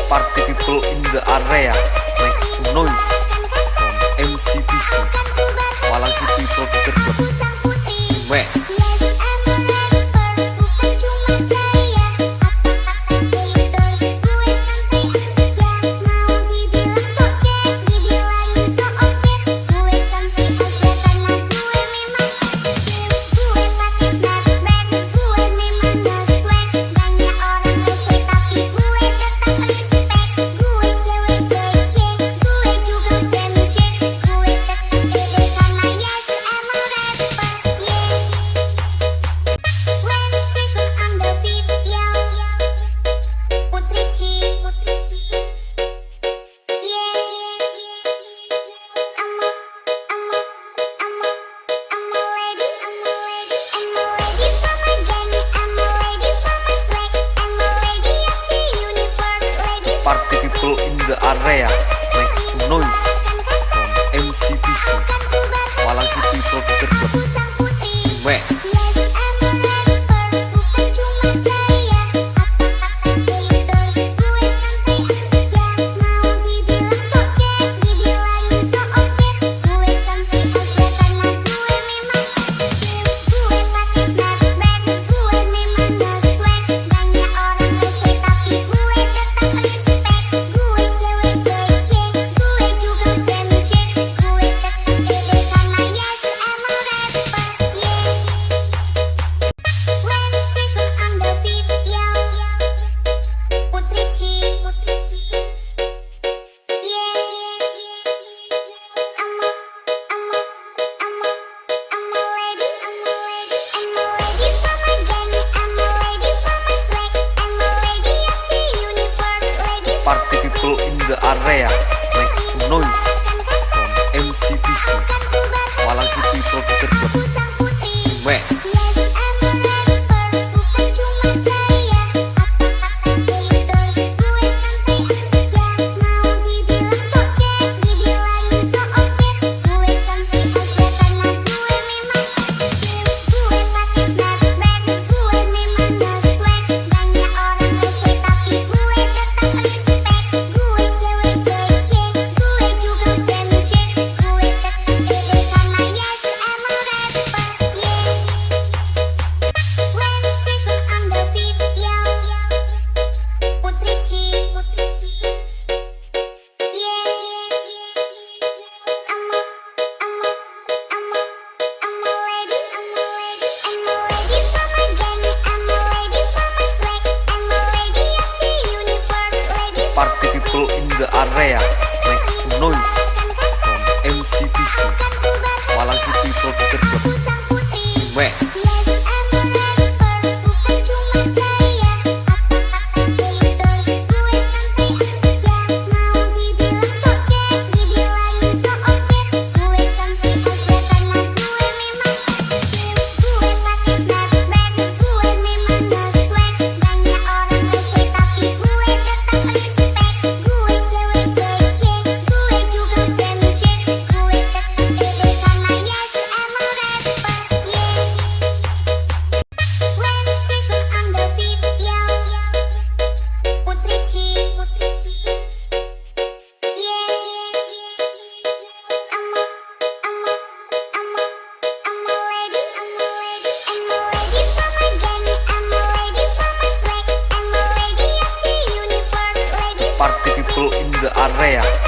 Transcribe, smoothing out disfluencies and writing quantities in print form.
Party people in the area make some noise from MCPC Malang City Producer Max. Party people in the area make some noise from MCPC Malang City Producer Max. Party people in the area make some noise from MCPC Malang City Producer Max. Party people in the area make some noise from MCPC Malang City Producer Max. Party people in the area